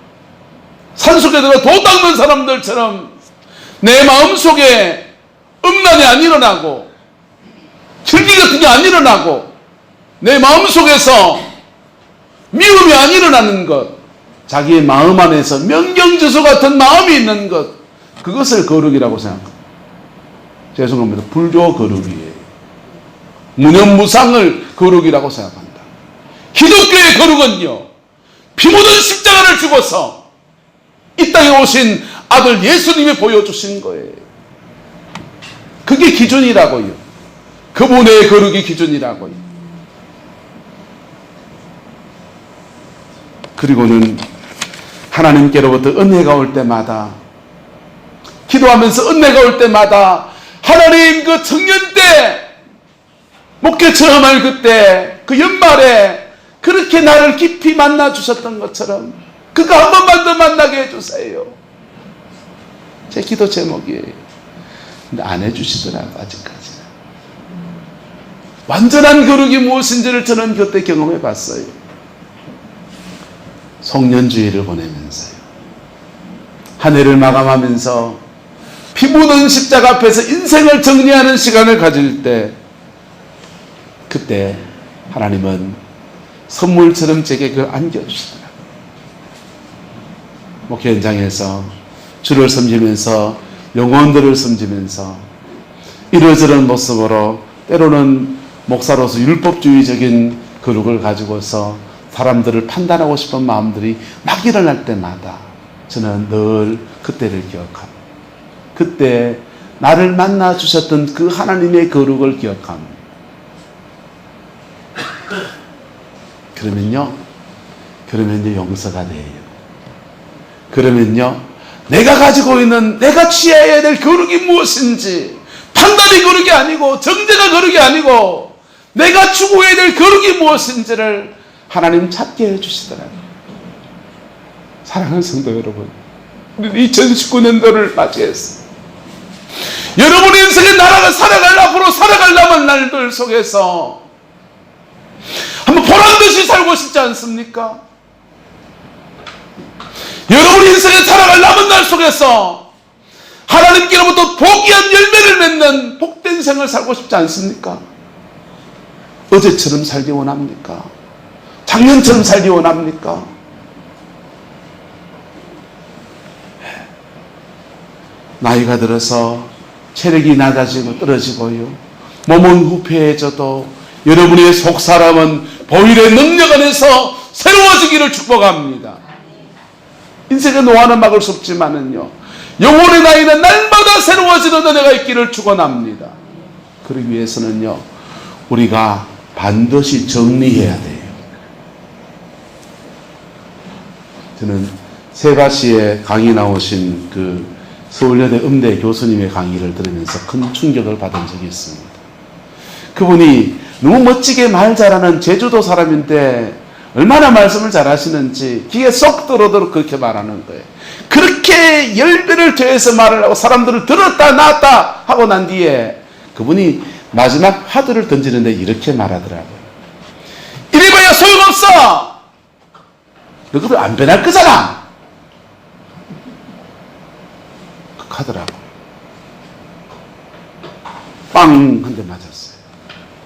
산속에 들어가 도 닦는 사람들처럼 내 마음속에 음란이 안 일어나고 즐기 같은 게 안 일어나고 내 마음속에서 미움이 안 일어나는 것, 자기의 마음 안에서 명경지수 같은 마음이 있는 것, 그것을 거룩이라고 생각합니다. 죄송합니다. 불교 거룩이에요. 무념무상을 거룩이라고 생각합니다. 기독교의 거룩은요, 피 묻은 십자가를 주고서 이 땅에 오신 아들 예수님이 보여주신 거예요. 그게 기준이라고요. 그분의 거룩이 기준이라고요. 그리고는 하나님께로부터 은혜가 올 때마다, 기도하면서 은혜가 올 때마다 하나님, 그 청년 때 목회 처음 할 그때 그 연말에 그렇게 나를 깊이 만나 주셨던 것처럼 그거 한 번만 더 만나게 해주세요. 제 기도 제목이에요. 근데 안 해주시더라고, 아직까지는. 완전한 거룩이 무엇인지를 저는 그때 경험해 봤어요. 송년주의를 보내면서요. 한 해를 마감하면서 피 묻은 십자가 앞에서 인생을 정리하는 시간을 가질 때, 그때 하나님은 선물처럼 제게 그걸 안겨주시더라고요. 목회 현장에서 주를 섬기면서 영혼들을 섬기면서 이러저런 모습으로 때로는 목사로서 율법주의적인 거룩을 가지고서 사람들을 판단하고 싶은 마음들이 막 일어날 때마다 저는 늘 그때를 기억합니다. 그때 나를 만나 주셨던 그 하나님의 거룩을 기억합니다. 그러면요 용서가 돼요. 그러면요 내가 가지고 있는, 내가 취해야 될 거룩이 무엇인지, 판단이 거룩이 아니고 정죄가 거룩이 아니고 내가 추구해야 될 거룩이 무엇인지를 하나님 찾게 해주시더라고요. 사랑하는 성도 여러분, 우리 2019년도를 맞이했습니다. 여러분의 인생의 나라가 앞으로 살아갈 남은 날들 속에서 한번 보란듯이 살고 싶지 않습니까? 여러분의 인생에 살아갈 남은 날 속에서 하나님께로부터 복이한 열매를 맺는 복된 생을 살고 싶지 않습니까? 어제처럼 살기 원합니까? 작년처럼 살기 원합니까? 나이가 들어서 체력이 낮아지고 떨어지고요, 몸은 후패해져도 여러분의 속사람은 보혈의 능력 안에서 새로워지기를 축복합니다. 인생의 노화는 막을 수 없지만은요, 영혼의 나이는 날마다 새로워지는 은혜가 있기를 축원합니다. 그러기 위해서는요, 우리가 반드시 정리해야 돼요. 저는 세바시에 강의 나오신 그 서울여대 음대 교수님의 강의를 들으면서 큰 충격을 받은 적이 있습니다. 그분이 너무 멋지게 말 잘하는 제주도 사람인데 얼마나 말씀을 잘하시는지 귀에 쏙 들어오도록 그렇게 말하는 거예요. 그렇게 열배를 더해서 말을 하고 사람들을 들었다 놨다 하고 난 뒤에 그분이 마지막 화두를 던지는데 이렇게 말하더라고요. 이래봐야 소용없어. 너 그거 안 변할 거잖아. 하더라고요. 빵! 한 대 맞았어요.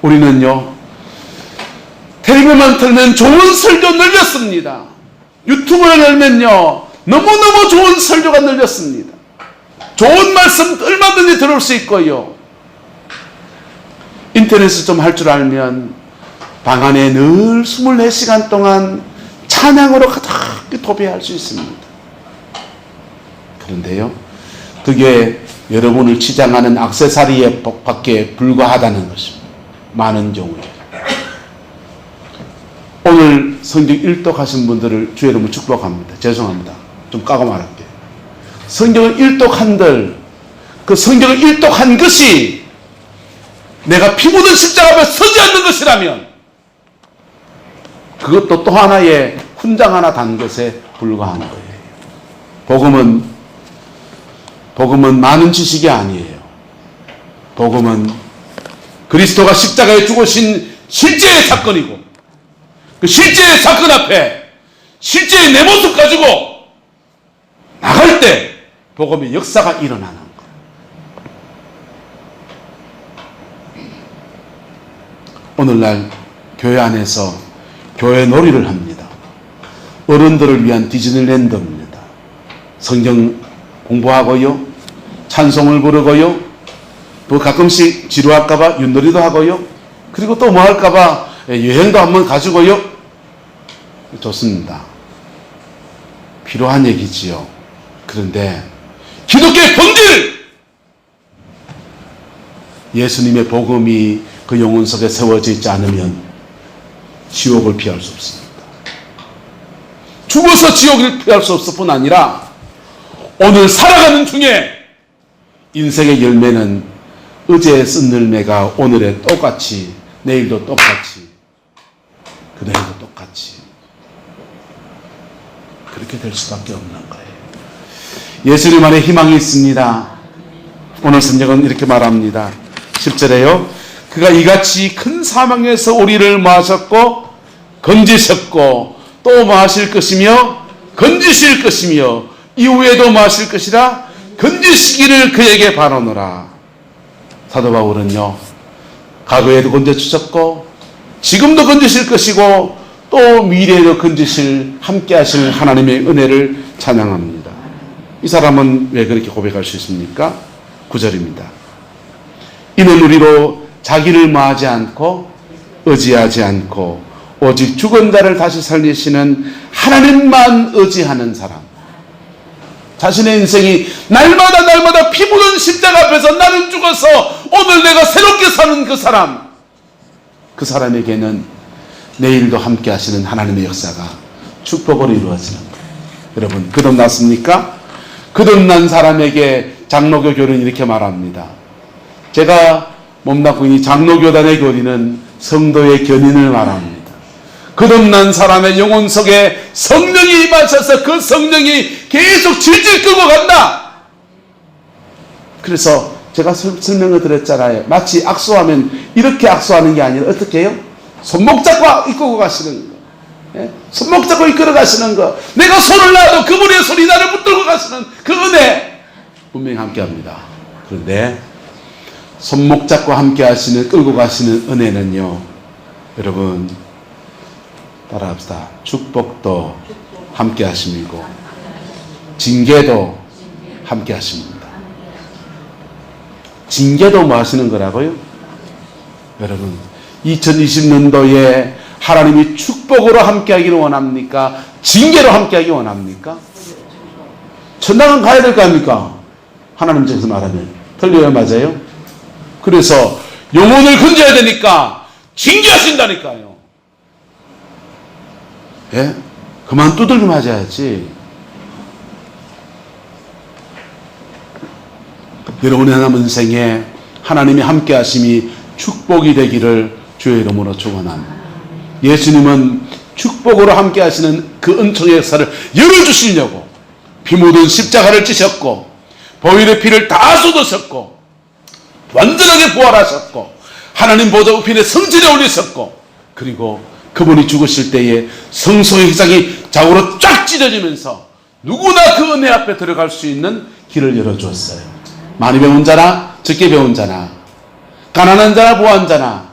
우리는요, 텔레비만 틀면 좋은 설교 늘렸습니다. 유튜브를 열면요, 너무너무 좋은 설교가 늘렸습니다. 좋은 말씀 얼마든지 들을 수 있고요. 인터넷을 좀 할 줄 알면 방 안에 늘 24시간 동안 찬양으로 가득 도배할 수 있습니다. 그런데요, 그게 여러분을 치장하는 액세서리에 밖에 불과하다는 것입니다. 많은 경우에. 오늘 성경 일독하신 분들을 주의 이름으로 축복합니다. 죄송합니다. 좀 까고 말할게요. 성경을 일독한들, 그 성경을 일독한 것이 내가 피 묻은 십자가 앞에 서지 않는 것이라면 그것도 또 하나의 훈장 하나 단 것에 불과한 거예요. 복음은 많은 지식이 아니에요. 복음은 그리스도가 십자가에 죽으신 실제의 사건이고, 그 실제의 사건 앞에 실제의 내 모습 가지고 나갈 때 복음의 역사가 일어나는 거예요. 오늘날 교회 안에서 교회 놀이를 합니다. 어른들을 위한 디즈니랜드입니다. 성경 공부하고요, 찬송을 부르고요, 또 가끔씩 지루할까봐 윷놀이도 하고요, 그리고 또 뭐 할까봐 여행도 한번 가지고요. 좋습니다. 필요한 얘기지요. 그런데 기독교의 본질, 예수님의 복음이 그 영혼 속에 세워져 있지 않으면 지옥을 피할 수 없습니다. 죽어서 지옥을 피할 수 없을 뿐 아니라 오늘 살아가는 중에 인생의 열매는 어제의 쓴 열매가 오늘에 똑같이, 내일도 똑같이, 그 내일도 똑같이 그렇게 될 수밖에 없는 거예요. 예수님 안에 희망이 있습니다. 오늘 성경은 이렇게 말합니다. 10절에요. 그가 이같이 큰 사망에서 우리를 모아셨고 건지셨고 또 모아실 것이며 건지실 것이며 이후에도 모아실 것이라 건지시기를 그에게 바라노라. 사도 바울은요, 과거에도 건져주셨고 지금도 건지실 것이고 또 미래에도 건지실 함께 하실 하나님의 은혜를 찬양합니다. 이 사람은 왜 그렇게 고백할 수 있습니까? 9절입니다. 이는 우리로 자기를 마하지 않고 의지하지 않고 오직 죽은 자를 다시 살리시는 하나님만 의지하는 사람. 자신의 인생이 날마다 피 묻은 십자가 앞에서 나는 죽어서 오늘 내가 새롭게 사는 그 사람, 그 사람에게는 내일도 함께 하시는 하나님의 역사가 축복으로 이루어지는 거예요. 여러분, 거듭났습니까? 거듭난 사람에게 장로교 교리는 이렇게 말합니다. 제가 몸담고 이 장로교단의 교리는 성도의 견인을 말합니다. 거듭난 사람의 영혼 속에 성령이 임하셔서 그 성령이 계속 질질 끌고 간다. 그래서 제가 설명을 드렸잖아요. 마치 악수하면 이렇게 악수하는 게 아니라 어떻게 해요? 손목 잡고 이끌고 가시는 거. 예? 손목 잡고 이끌어 가시는 거. 내가 손을 놔도 그분의 손이 나를 붙들고 가시는 그 은혜 분명히 함께 합니다. 그런데 손목 잡고 함께 하시는, 끌고 가시는 은혜는요, 여러분 따라합시다. 축복도 함께 하심이고 징계도 함께 하십니다. 징계도 뭐 하시는 거라고요? 여러분, 2020년도에 하나님이 축복으로 함께 하기를 원합니까? 징계로 함께 하기 원합니까? 천당은 가야 될 거 아닙니까? 하나님 쪽에서 말하면. 틀려요? 맞아요? 그래서 영혼을 건져야 되니까 징계하신다니까요. 예? 그만 두들겨 맞아야지. 여러분의 남은 인생에 하나님이 함께 하심이 축복이 되기를 주의 이름으로 축원합니다. 예수님은 축복으로 함께 하시는 그 은총의 역사를 열어주시려고 피 묻은 십자가를 지셨고 보혈의 피를 다 쏟으셨고 완전하게 부활하셨고 하나님 보좌 우편에 성전에 올리셨고 그리고 그분이 죽으실 때에 성소의 휘장이 좌우로 쫙 찢어지면서 누구나 그 은혜 앞에 들어갈 수 있는 길을 열어주었어요. 많이 배운 자나 적게 배운 자나 가난한 자나 부한 자나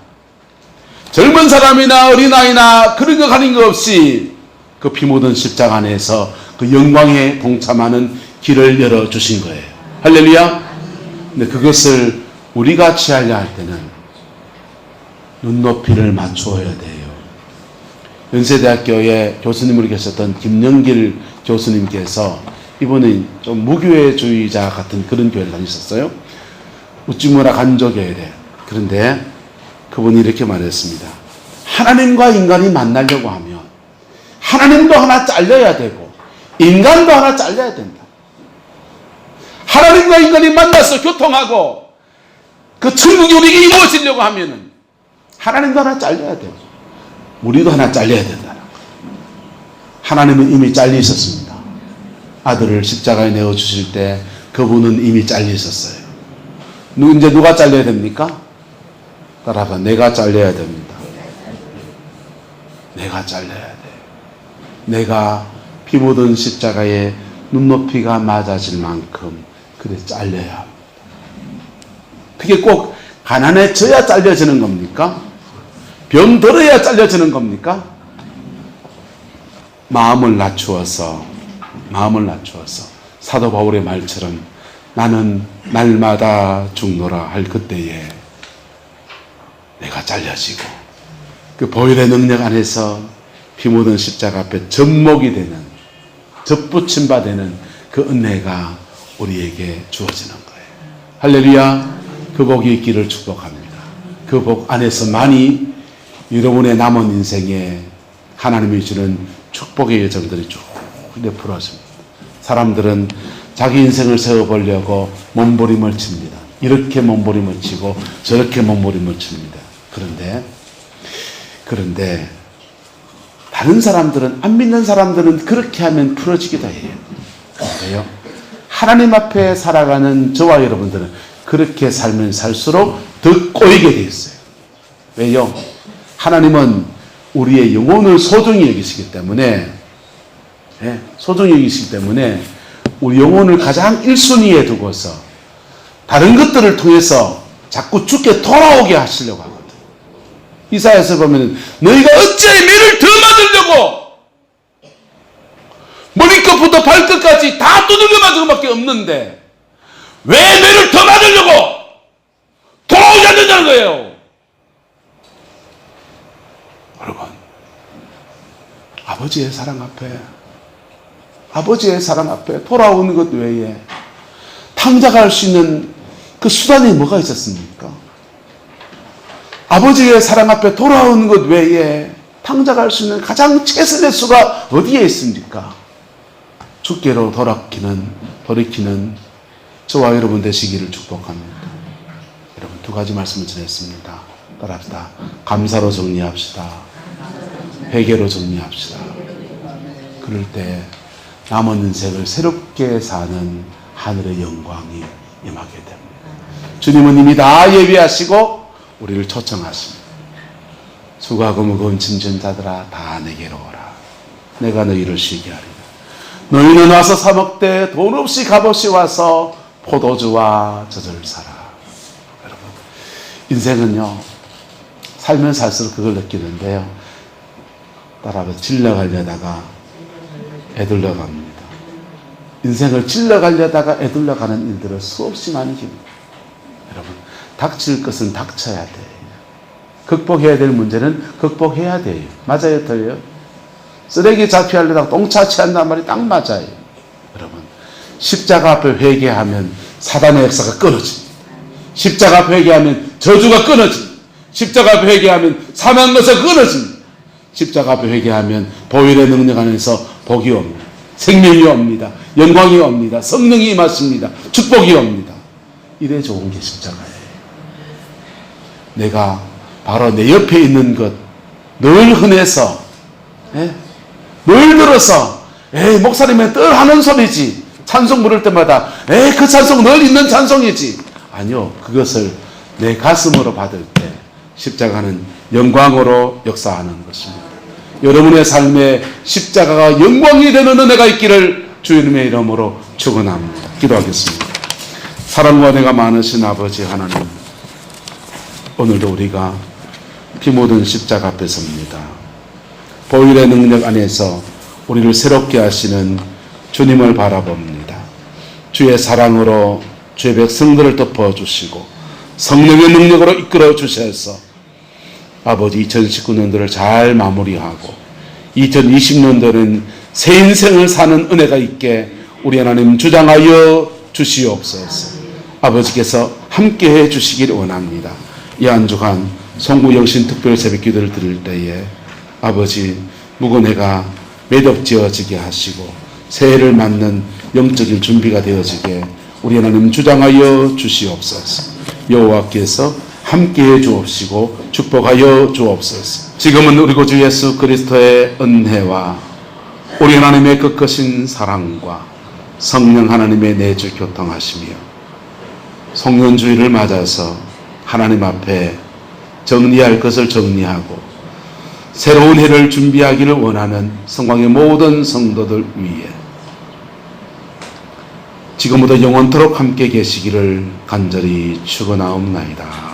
젊은 사람이나 어린아이나 그런 거 가린 거 없이 그 피 묻은 십자가 안에서 그 영광에 동참하는 길을 열어주신 거예요. 할렐루야. 근데 그것을 우리가 취하려 할 때는 눈높이를 맞추어야 돼요. 연세대학교에 교수님으로 계셨던 김영길 교수님께서, 이분은 좀 무교회주의자 같은 그런 교회를 다니셨어요. 우찌무라 간조교회래. 그런데 그분이 이렇게 말했습니다. 하나님과 인간이 만나려고 하면 하나님도 하나 잘려야 되고 인간도 하나 잘려야 된다. 하나님과 인간이 만나서 교통하고 그 천국이 우리에게 이루어지려고 하면은 하나님도 하나 잘려야 되고 우리도 하나 잘려야 된다는 거예요. 하나님은 이미 잘리셨습니다. 아들을 십자가에 내어주실 때 그분은 이미 잘리셨어요. 이제 누가 잘려야 됩니까? 따라가, 내가 잘려야 됩니다. 내가 잘려야 돼. 내가 피 묻은 십자가에 눈높이가 맞아질 만큼 그래 잘려야 합니다. 그게 꼭 가난해져야 잘려지는 겁니까? 병 들어야 잘려지는 겁니까? 마음을 낮추어서 사도 바울의 말처럼 나는 날마다 죽노라 할 그때에 내가 잘려지고 그 보혈의 능력 안에서 피 묻은 십자가 앞에 접목이 되는, 접붙임 바 되는 그 은혜가 우리에게 주어지는 거예요. 할렐루야. 그 복이 있기를 축복합니다. 그 복 안에서 많이 여러분의 남은 인생에 하나님이 주는 축복의 여정들이 쭉 풀어집니다. 사람들은 자기 인생을 세워보려고 몸부림을 칩니다. 이렇게 몸부림을 치고 저렇게 몸부림을 칩니다. 그런데 다른 사람들은, 안 믿는 사람들은 그렇게 하면 풀어지기도 해요. 그런데요, 하나님 앞에 살아가는 저와 여러분들은 그렇게 살면 살수록 더 꼬이게 되어 있어요. 왜요? 하나님은 우리의 영혼을 소중히 여기시기 때문에, 소중히 여기시기 때문에 우리 영혼을 가장 1순위에 두고서 다른 것들을 통해서 자꾸 주께 돌아오게 하시려고 하거든. 이사야서 보면 너희가 어찌 매를 더 맞으려고 머리끝부터 발끝까지 다 두들겨 맞은 것밖에 없는데 왜 매를 더 맞으려고 돌아오지 않는다는 거예요. 여러분, 아버지의 사랑 앞에 돌아오는 것 외에 탕자갈 수 있는 그 수단이 뭐가 있었습니까? 아버지의 사랑 앞에 돌아오는 것 외에 탕자갈 수 있는 가장 최선의 수가 어디에 있습니까? 주께로 돌이키는 저와 여러분 되시기를 축복합니다. 여러분, 두 가지 말씀을 드렸습니다. 따라합시다. 감사로 정리합시다. 회개로 정리합시다. 그럴 때 남은 인생을 새롭게 사는 하늘의 영광이 임하게 됩니다. 주님은 이미 다 예비하시고 우리를 초청하십니다. 수고하고 무거운 짐진 자들아 다 내게로 오라. 내가 너희를 쉬게 하리라. 너희는 와서 사 먹되 돈 없이 값없이 와서 포도주와 젖을 사라. 여러분, 인생은요 살면 살수록 그걸 느끼는데요, 따라서 질러가려다가 애들러 갑니다. 인생을 질러가려다가 애들러 가는 일들을 수없이 많이 깁니다. 여러분, 닥칠 것은 닥쳐야 돼요. 극복해야 될 문제는 극복해야 돼요. 맞아요, 틀려요? 쓰레기 잡히려다가 똥 차치한단 말이 딱 맞아요. 여러분, 십자가 앞에 회개하면 사단의 역사가 끊어집니다. 십자가 앞에 회개하면 저주가 끊어집니다. 십자가 앞에 회개하면 사망에서 끊어집니다. 십자가 앞에 회개하면 보혈의 능력 안에서 복이 옵니다. 생명이 옵니다. 영광이 옵니다. 성령이 임하십니다. 축복이 옵니다. 이래 좋은 게 십자가예요. 내가 바로 내 옆에 있는 것 늘 흔해서, 늘 들어서 목사님은 늘 하는 소리지. 찬송 부를 때마다 그 찬송 늘 있는 찬송이지. 아니요, 그것을 내 가슴으로 받을 때 십자가는 영광으로 역사하는 것입니다. 여러분의 삶에 십자가가 영광이 되는 은혜가 있기를 주님의 이름으로 축원합니다. 기도하겠습니다. 사랑과 은혜가 많으신 아버지 하나님, 오늘도 우리가 피 묻은 십자가 앞에 섭니다. 보혈의 능력 안에서 우리를 새롭게 하시는 주님을 바라봅니다. 주의 사랑으로 주의 백성들을 덮어주시고 성령의 능력으로 이끌어 주셔서 아버지 2019년도를 잘 마무리하고 2020년도는 새 인생을 사는 은혜가 있게 우리 하나님 주장하여 주시옵소서. 아버지께서 함께해 주시길 원합니다. 이 한 주간 송구영신 특별 새벽 기도를 드릴 때에 아버지 무거운 해가 매듭지어지게 하시고 새해를 맞는 영적인 준비가 되어지게 우리 하나님 주장하여 주시옵소서. 여호와께서 함께해 주옵시고 축복하여 주옵소서. 지금은 우리 구주 예수 그리스도의 은혜와 우리 하나님의 끝거신 사랑과 성령 하나님의 내주 교통하시며 송년주의를 맞아서 하나님 앞에 정리할 것을 정리하고 새로운 해를 준비하기를 원하는 성광의 모든 성도들 위해 지금부터 영원토록 함께 계시기를 간절히 축원하옵나이다.